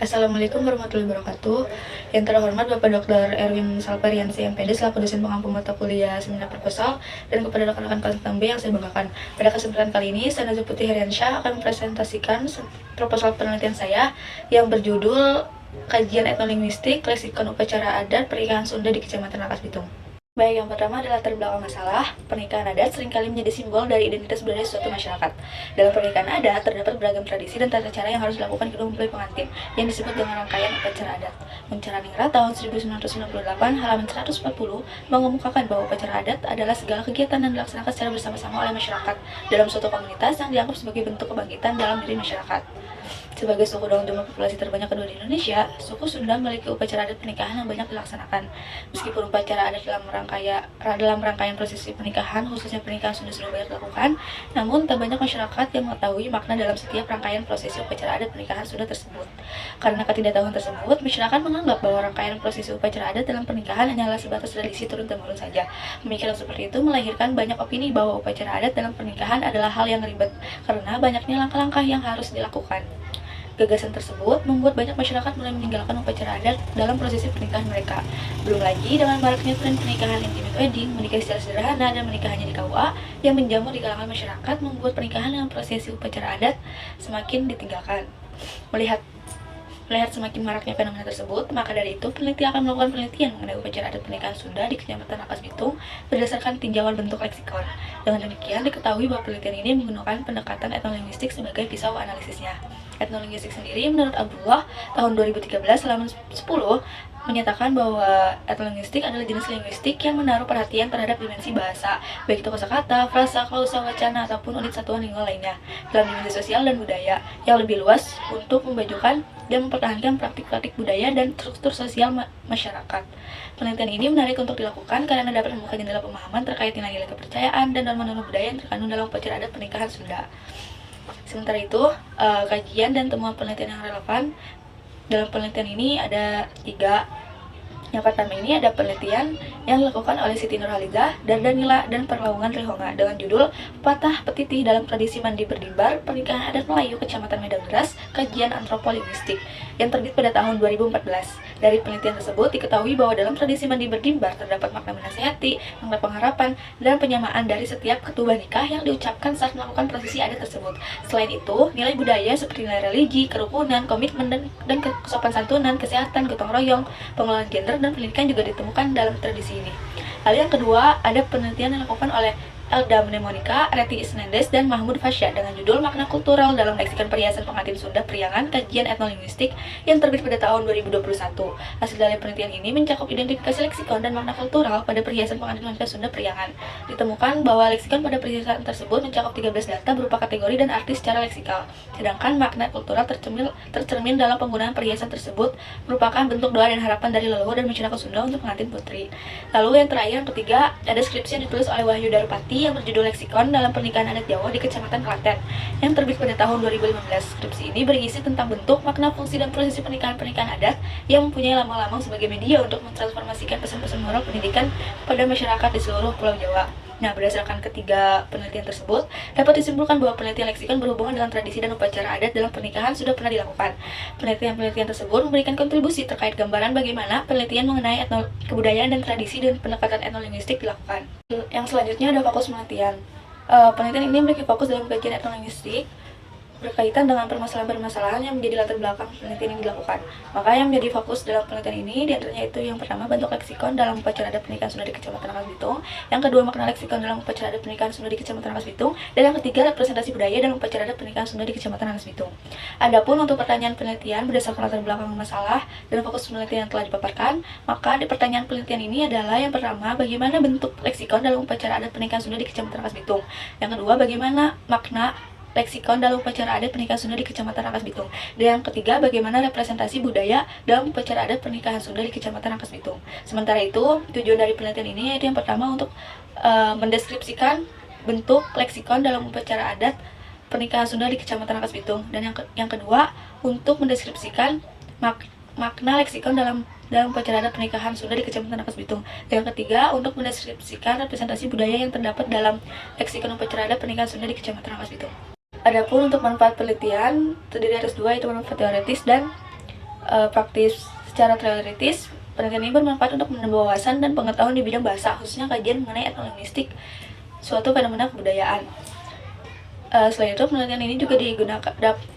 Assalamualaikum warahmatullahi wabarakatuh. Yang terhormat Bapak Dr. Erwin Salpariansi MPD selaku dosen pengampu mata kuliah seminar proposal dan kepada rekan-rekan kelas 6B yang saya banggakan. Pada kesempatan kali ini, saya Najwa Putih Heriansyah akan mempresentasikan proposal penelitian saya yang berjudul Kajian Etnolinguistik Leksikon Upacara Adat Pernikahan Sunda di Kecamatan Rangkas Bitung. Baik, yang pertama adalah latar belakang masalah. Pernikahan adat seringkali menjadi simbol dari identitas budaya suatu masyarakat. Dalam pernikahan adat, terdapat beragam tradisi dan tata cara yang harus dilakukan kedua mempelai pengantin, yang disebut dengan rangkaian upacara adat. Mencara Ningrat tahun 1998, halaman 140, mengemukakan bahwa upacara adat adalah segala kegiatan yang dilaksanakan secara bersama-sama oleh masyarakat dalam suatu komunitas yang dianggap sebagai bentuk kebangkitan dalam diri masyarakat. Sebagai suku dengan jumlah populasi terbanyak kedua di Indonesia, suku Sunda memiliki upacara adat pernikahan yang banyak dilaksanakan. Meskipun upacara adat dalam rangkaian prosesi pernikahan, khususnya pernikahan Sunda sudah banyak dilakukan, namun tak banyak masyarakat yang mengetahui makna dalam setiap rangkaian prosesi upacara adat pernikahan Sunda tersebut. Karena ketidaktahuan tersebut, masyarakat menganggap bahwa rangkaian prosesi upacara adat dalam pernikahan hanyalah sebatas tradisi turun-temurun saja. Pemikiran seperti itu melahirkan banyak opini bahwa upacara adat dalam pernikahan adalah hal yang ribet karena banyaknya langkah-langkah yang harus dilakukan. Gagasan tersebut membuat banyak masyarakat mulai meninggalkan upacara adat dalam prosesi pernikahan mereka. Belum lagi dengan maraknya tren pernikahan intimate wedding, menikah secara sederhana dan menikahnya di KUA yang menjamur di kalangan masyarakat membuat pernikahan dengan prosesi upacara adat semakin ditinggalkan. Melihat semakin maraknya fenomena tersebut, maka dari itu peneliti akan melakukan penelitian mengenai upacara adat pernikahan Sunda di Kecamatan Rangkas Bitung berdasarkan tinjauan bentuk leksikon. Dengan demikian, diketahui bahwa penelitian ini menggunakan pendekatan etnolinguistik sebagai pisau analisisnya. Etnolinguistik sendiri menurut Abdullah tahun 2013 halaman 10 menyatakan bahwa etnolinguistik adalah jenis linguistik yang menaruh perhatian terhadap dimensi bahasa, baik itu kosakata, frasa, klausa, wacana, ataupun unit satuan lingkungan lainnya, dalam dimensi sosial dan budaya yang lebih luas untuk memajukan dan mempertahankan praktik-praktik budaya dan struktur sosial masyarakat. Penelitian ini menarik untuk dilakukan karena dapat membuka jendela pemahaman terkait nilai-nilai kepercayaan dan norma-norma budaya yang terkandung dalam upacara adat pernikahan Sunda. Sementara itu, kajian dan temuan penelitian yang relevan dalam penelitian ini ada 3. Yang pertama ini ada penelitian yang dilakukan oleh Siti Nurhalizah, Dardanila, dan Perlaungan Rihonga dengan judul Patah Petitih dalam Tradisi Mandi Berdimbar Pernikahan Adat Melayu Kecamatan Medan Beras, Kajian Antropolinguistik, yang terbit pada tahun 2014. Dari penelitian tersebut diketahui bahwa dalam tradisi mandi berdimbar terdapat makna menasihati, makna pengharapan, dan penyamaan dari setiap ketubah nikah yang diucapkan saat melakukan prosesi adat tersebut. Selain itu, nilai budaya seperti nilai religi, kerukunan, komitmen, dan kesopan santunan, kesehatan, gotong royong, pengelolaan gender, dan pendidikan juga ditemukan dalam tradisi ini. Lalu yang kedua, ada penelitian yang dilakukan oleh Elda Mnemonica, Reti Isnendes, dan Mahmud Fasya dengan judul Makna Kultural dalam Leksikon Perhiasan Pengantin Sunda Priangan Kajian Etnolinguistik yang terbit pada tahun 2021. Hasil dari penelitian ini mencakup identifikasi leksikon dan makna kultural pada perhiasan pengantin wanita Sunda Priangan. Ditemukan bahwa leksikon pada perhiasan tersebut mencakup 13 data berupa kategori dan arti secara leksikal, sedangkan makna kultural tercermin dalam penggunaan perhiasan tersebut merupakan bentuk doa dan harapan dari leluhur dan masyarakat Sunda untuk pengantin putri. Lalu yang terakhir, yang ketiga, ada skripsi yang ditulis oleh Wahyu Darupati yang berjudul Leksikon dalam Pernikahan Adat Jawa di Kecamatan Klaten yang terbit pada tahun 2015. Skripsi ini berisi tentang bentuk, makna, fungsi, dan prosesi pernikahan adat yang mempunyai lambang-lambang sebagai media untuk mentransformasikan pesan-pesan moral pendidikan pada masyarakat di seluruh Pulau Jawa. Nah, berdasarkan ketiga penelitian tersebut, dapat disimpulkan bahwa penelitian leksikon berhubungan dengan tradisi dan upacara adat dalam pernikahan sudah pernah dilakukan. Penelitian tersebut memberikan kontribusi terkait gambaran bagaimana penelitian mengenai kebudayaan dan tradisi dan pendekatan etnolinguistik dilakukan. Yang selanjutnya ada fokus penelitian. Penelitian ini memiliki fokus dalam kajian etnolinguistik berkaitan dengan permasalahan-permasalahan yang menjadi latar belakang penelitian yang dilakukan. Maka yang menjadi fokus dalam penelitian ini diantaranya itu yang pertama bentuk leksikon dalam upacara adat pernikahan Sunda di Kecamatan Rangkas Bitung, yang kedua makna leksikon dalam upacara adat pernikahan Sunda di Kecamatan Rangkas Bitung, dan yang ketiga representasi budaya dalam upacara adat pernikahan Sunda di Kecamatan Rangkas Bitung. Adapun untuk pertanyaan penelitian berdasarkan latar belakang masalah dan fokus penelitian yang telah dipaparkan, maka di pertanyaan penelitian ini adalah yang pertama bagaimana bentuk leksikon dalam upacara adat pernikahan Sunda di Kecamatan Rangkas Bitung, yang kedua bagaimana makna leksikon dalam upacara adat pernikahan Sunda di Kecamatan Rangkas Bitung. Dan yang ketiga, bagaimana representasi budaya dalam upacara adat pernikahan Sunda di Kecamatan Rangkas Bitung. Sementara itu, tujuan dari penelitian ini yaitu yang pertama untuk mendeskripsikan bentuk leksikon dalam upacara adat pernikahan Sunda di Kecamatan Rangkas Bitung. Dan yang kedua, untuk mendeskripsikan makna leksikon dalam upacara adat pernikahan Sunda di Kecamatan Rangkas Bitung. Dan yang ketiga, untuk mendeskripsikan representasi budaya yang terdapat dalam leksikon upacara adat pernikahan Sunda di Kecamatan Rangkas Bitung. Adapun untuk manfaat penelitian terdiri atas 2, yaitu manfaat teoretis dan praktis secara teoritis. Penelitian ini bermanfaat untuk menambah wawasan dan pengetahuan di bidang bahasa, khususnya kajian mengenai etnolinguistik suatu fenomena kebudayaan. Selain itu, penelitian ini juga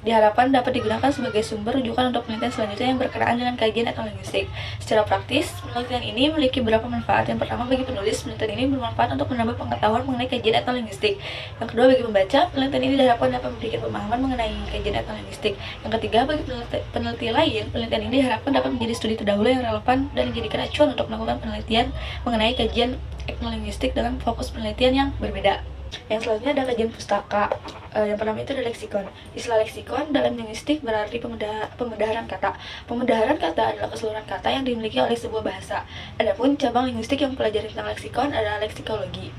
diharapkan dapat digunakan sebagai sumber rujukan untuk penelitian selanjutnya yang berkenaan dengan kajian etnolinguistik. Secara praktis, penelitian ini memiliki beberapa manfaat. Yang pertama, bagi penulis, penelitian ini bermanfaat untuk menambah pengetahuan mengenai kajian etnolinguistik. Yang kedua, bagi pembaca, penelitian ini diharapkan dapat memberikan pemahaman mengenai kajian etnolinguistik. Yang ketiga, bagi peneliti lain, penelitian ini diharapkan dapat menjadi studi terdahulu yang relevan dan dijadikan acuan untuk melakukan penelitian mengenai kajian etnolinguistik dengan fokus penelitian yang berbeda. Yang selanjutnya ada kajian pustaka. Yang pertama itu ada leksikon. Istilah leksikon dalam linguistik berarti pemudaharan kata. Pemudaharan kata adalah keseluruhan kata yang dimiliki oleh sebuah bahasa. Adapun cabang linguistik yang mempelajari tentang leksikon adalah leksikologi.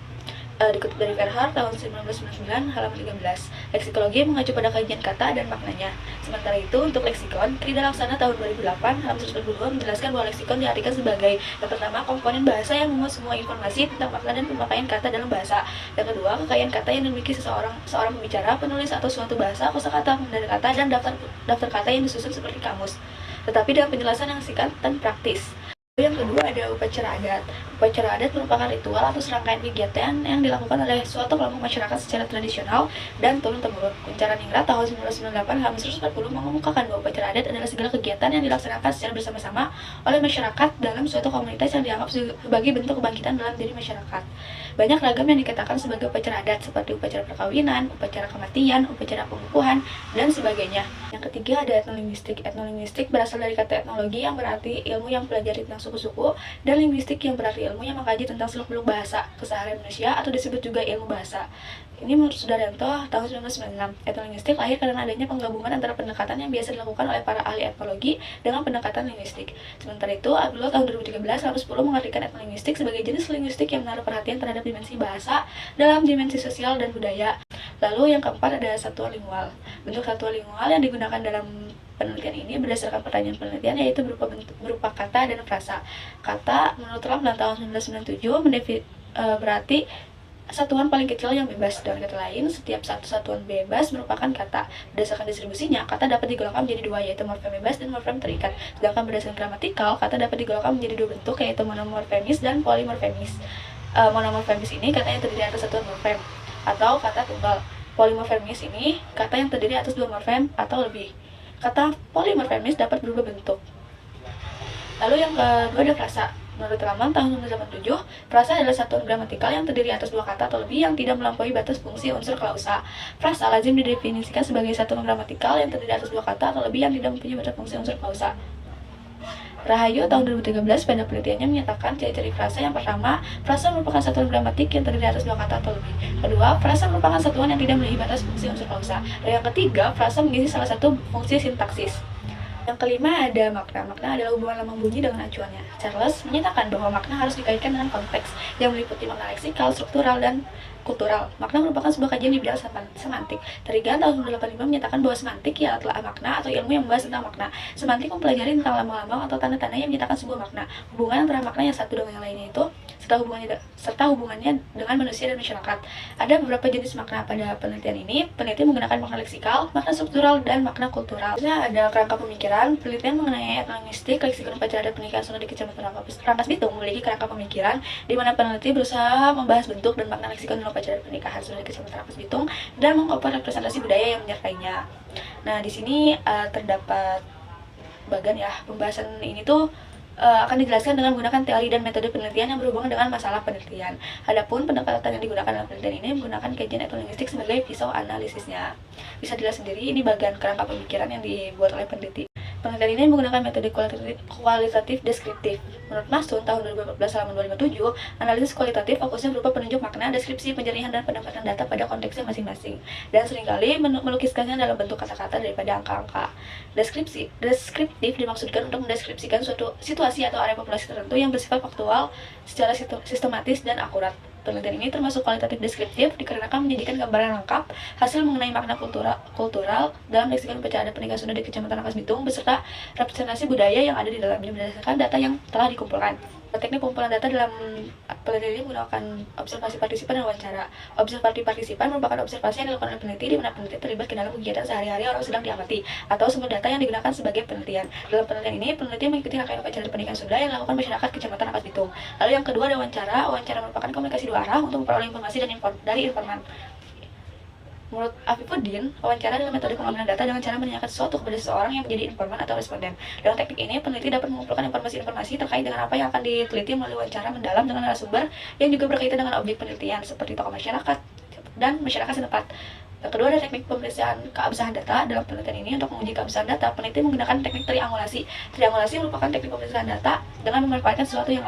Dikutip dari Verhaar tahun 1999 halaman 13. Leksikologi mengacu pada kajian kata dan maknanya. Sementara itu untuk leksikon, Krida Laksana tahun 2008 halaman 122 menjelaskan bahwa leksikon diartikan sebagai yang pertama, komponen bahasa yang memuat semua informasi tentang makna dan pemakaian kata dalam bahasa. Yang kedua, kekayaan kata yang dimiliki seorang pembicara, penulis atau suatu bahasa, kosakata, pengendara kata, dan daftar kata yang disusun seperti kamus, tetapi dengan penjelasan yang singkat dan praktis. Yang kedua ada upacara adat. Upacara adat merupakan ritual atau serangkaian kegiatan yang dilakukan oleh suatu kelompok masyarakat secara tradisional dan turun-temurun. Kuncara Ningrat tahun 1998 halaman 140 mengemukakan bahwa upacara adat adalah segala kegiatan yang dilaksanakan secara bersama-sama oleh masyarakat dalam suatu komunitas yang dianggap sebagai bentuk kebangkitan dalam diri masyarakat. Banyak ragam yang dikatakan sebagai upacara adat seperti upacara perkawinan, upacara kematian, upacara pengukuhan, dan sebagainya. Yang ketiga ada etnolinguistik. Etnolinguistik berasal dari kata etnologi yang berarti ilmu yang mempelajari tentang suku-suku, dan linguistik yang berarti ilmu yang mengkaji tentang seluk-beluk bahasa, keseharian manusia, atau disebut juga ilmu bahasa. Ini menurut Sudaryanto tahun 1996. Etnolinguistik lahir karena adanya penggabungan antara pendekatan yang biasa dilakukan oleh para ahli etnologi dengan pendekatan linguistik. Sementara itu, Abdullah tahun 2013 halaman 10 mengartikan etnolinguistik sebagai jenis linguistik yang menaruh perhatian terhadap dimensi bahasa dalam dimensi sosial dan budaya. Lalu yang keempat ada satuan lingual. Bentuk satuan lingual yang digunakan dalam penelitian ini berdasarkan pertanyaan penelitian yaitu berupa kata dan frasa. Kata menurut Ramlan tahun 1997 berarti satuan paling kecil yang bebas. Dengan kata lain, setiap satu satuan bebas merupakan kata. Berdasarkan distribusinya, kata dapat digolongkan menjadi dua, yaitu morfem bebas dan morfem terikat. Sedangkan berdasarkan gramatikal, kata dapat digolongkan menjadi dua bentuk, yaitu monomorfemis dan polimorfemis. Monomorfemis ini kata yang terdiri atas satuan morfem atau kata tunggal. Polimorfemis ini kata yang terdiri atas dua morfem atau lebih. Kata polimorfemis dapat berubah bentuk. Lalu yang kedua ada frasa. Menurut Ramlan tahun 1987, frasa adalah satuan gramatikal yang terdiri atas dua kata atau lebih yang tidak melampaui batas fungsi unsur klausa. Frasa lazim didefinisikan sebagai satuan gramatikal yang terdiri atas dua kata atau lebih yang tidak mempunyai batas fungsi unsur klausa. Rahayu tahun 2013 pada penelitiannya menyatakan ciri-ciri frasa. Yang pertama, frasa merupakan satuan gramatik yang terdiri atas dua kata atau lebih. Kedua, frasa merupakan satuan yang tidak memiliki batas fungsi unsur klausa. Dan yang ketiga, frasa mengisi salah satu fungsi sintaksis. Yang kelima ada makna. Makna adalah hubungan lambang bunyi dengan acuannya. Charles menyatakan bahwa makna harus dikaitkan dengan konteks yang meliputi makna leksikal, struktural, dan kultural. Makna merupakan sebuah kajian di bidang semantik. Trigan tahun 1985 menyatakan bahwa semantik ialah telah makna atau ilmu yang membahas tentang makna. Semantik mempelajari tentang lambang-lambang atau tanda-tanda yang menyatakan sebuah makna. Hubungan antara makna yang satu dengan yang lainnya itu serta hubungannya dengan manusia dan masyarakat. Ada beberapa jenis makna pada penelitian ini. Peneliti menggunakan makna leksikal, makna struktural, dan makna kultural. Ada kerangka pemikiran. Penelitian mengenai etnolinguistik, leksikon upacara dan pernikahan Sunda di Kecamatan Rangkas Bitung memiliki kerangka pemikiran di mana peneliti berusaha membahas bentuk dan makna leksikon dan upacara dan pernikahan Sunda di Kecamatan Rangkas Bitung dan mengoper representasi budaya yang menyertainya. Nah, di sini terdapat bagan ya. Pembahasan ini tuh akan dijelaskan dengan menggunakan teori dan metode penelitian yang berhubungan dengan masalah penelitian. Adapun pendekatan yang digunakan dalam penelitian ini menggunakan kajian etnolinguistik sebagai pisau analisisnya. Bisa dilihat sendiri, ini bagian kerangka pemikiran yang dibuat oleh peneliti. Penelitian ini menggunakan metode kualitatif deskriptif. Menurut Masun tahun 2014 halaman 257, analisis kualitatif fokusnya berupa penunjuk makna, deskripsi, penjelihan, dan penempatan data pada konteksnya masing-masing, dan seringkali melukiskannya dalam bentuk kata-kata daripada angka-angka. Deskriptif dimaksudkan untuk mendeskripsikan suatu situasi atau area populasi tertentu yang bersifat faktual secara sistematis dan akurat. Penelitian ini termasuk kualitatif deskriptif dikarenakan menyajikan gambaran lengkap hasil mengenai makna kultural dalam leksikon upacara adat pernikahan Sunda di Kecamatan Rangkas Bitung beserta representasi budaya yang ada di dalamnya berdasarkan data yang telah dikumpulkan. Teknik pengumpulan data dalam penelitian ini menggunakan observasi partisipan dan wawancara. Observasi partisipan merupakan observasi yang dilakukan oleh peneliti di mana peneliti terlibat ke dalam kegiatan sehari-hari orang sedang diamati atau sumber data yang digunakan sebagai penelitian. Dalam penelitian ini, peneliti mengikuti rangkaian upacara pendidikan Sunda yang dilakukan masyarakat Kecamatan Rangkas Bitung. Lalu yang kedua ada wawancara. Wawancara merupakan komunikasi dua arah untuk memperoleh informasi dan dari informan. Menurut Afifuddin, wawancara adalah metode pengambilan data dengan cara menanyakan sesuatu kepada seseorang yang menjadi informan atau responden. Dalam teknik ini, peneliti dapat mengumpulkan informasi-informasi terkait dengan apa yang akan diteliti melalui wawancara mendalam dengan narasumber yang juga berkaitan dengan objek penelitian, seperti tokoh masyarakat dan masyarakat setempat. Yang kedua ada teknik pemeriksaan keabsahan data. Dalam penelitian ini, untuk menguji keabsahan data, peneliti menggunakan teknik triangulasi. Triangulasi merupakan teknik pemeriksaan data dengan memanfaatkan sesuatu yang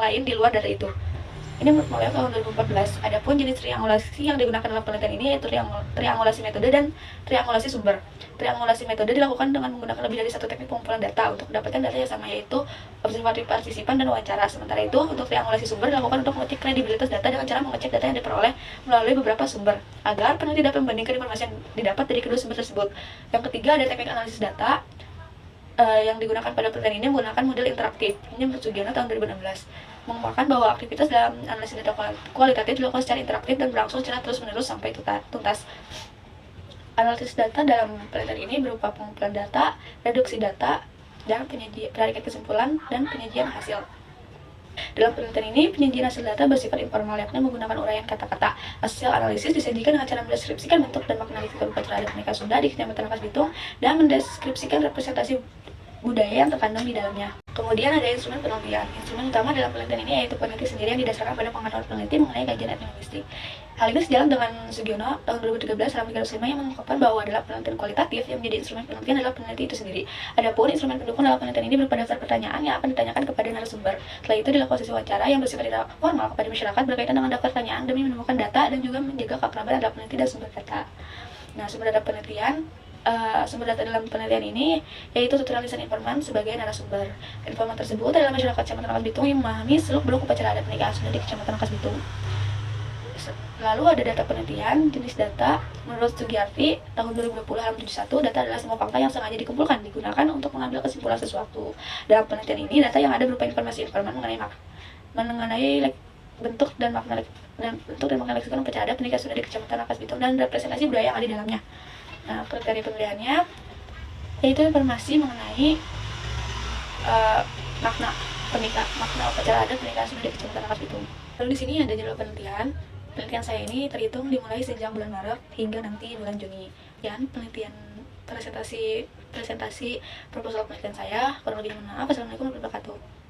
lain di luar dari itu. Ini mulai tahun 2014. Adapun jenis triangulasi yang digunakan dalam penelitian ini yaitu triangulasi metode dan triangulasi sumber. Triangulasi metode dilakukan dengan menggunakan lebih dari satu teknik pengumpulan data untuk mendapatkan data yang sama, yaitu observasi partisipan dan wawancara. Sementara itu, untuk triangulasi sumber dilakukan untuk mengecek kredibilitas data dengan cara mengecek data yang diperoleh melalui beberapa sumber agar peneliti dapat membandingkan informasi yang didapat dari kedua sumber tersebut. Yang ketiga ada teknik analisis data. Yang digunakan pada penelitian ini menggunakan model interaktif. Ini menurut Sugiono tahun 2016. Mengumpulkan bahwa aktivitas dalam analisis data kualitatif dilakukan secara interaktif dan berlangsung secara terus-menerus sampai tuntas. Analisis data dalam penelitian ini berupa pengumpulan data, reduksi data, dan penyajian kesimpulan dan penyajian hasil. Dalam penelitian ini, penyajian hasil data bersifat informal, yakni menggunakan uraian kata-kata. Hasil analisis disajikan dengan cara mendeskripsikan bentuk dan makna lingkungan upacara adat pernikahan Sunda di Kecamatan Rangkas Bitung dan mendeskripsikan representasi budaya yang terkandung di dalamnya. Kemudian ada instrumen penelitian. Instrumen utama dalam penelitian ini yaitu peneliti sendiri yang didasarkan pada pengetahuan peneliti mengenai kajian etnolinguistik. Hal ini sejalan dengan Sugiono tahun 2013 dalam 305 yang mengungkapkan bahwa dalam penelitian kualitatif yang menjadi instrumen penelitian adalah peneliti itu sendiri. Adapun instrumen pendukung dalam penelitian ini berupa daftar pertanyaan yang akan ditanyakan kepada narasumber. Setelah itu dilakukan sesi wawancara yang bersifat tidak formal kepada masyarakat berkaitan dengan daftar pertanyaan demi menemukan data dan juga menjaga keakraban antara peneliti dan sumber data. Nah, sumber data dalam penelitian ini yaitu tutorial lisan informan sebagai narasumber. Informan tersebut adalah masyarakat Kecamatan Rangkas Bitung yang memahami seluk-beluk upacara adat pernikahan Sunda di Kecamatan Rangkas Bitung. Lalu ada data penelitian, jenis data. Menurut Sugiyarti, tahun 2020 halaman 71, data adalah semua fakta yang sengaja dikumpulkan, digunakan untuk mengambil kesimpulan sesuatu. Dalam penelitian ini, data yang ada berupa informasi informan mengenai bentuk dan makna leksikon upacara adat pernikahan Sunda di Kecamatan Rangkas Bitung dan representasi budaya yang ada di dalamnya. Nah, kriteria pemilihannya yaitu informasi mengenai makna upacara adat pernikahan Sunda di Kecamatan Rangkas Bitung. Lalu di sini ada jadwal penelitian. Penelitian saya ini terhitung dimulai sejak bulan Maret hingga nanti bulan Juni. Dan penelitian presentasi proposal penelitian saya kurang lebih mohon maaf. Assalamualaikum warahmatullahi wabarakatuh.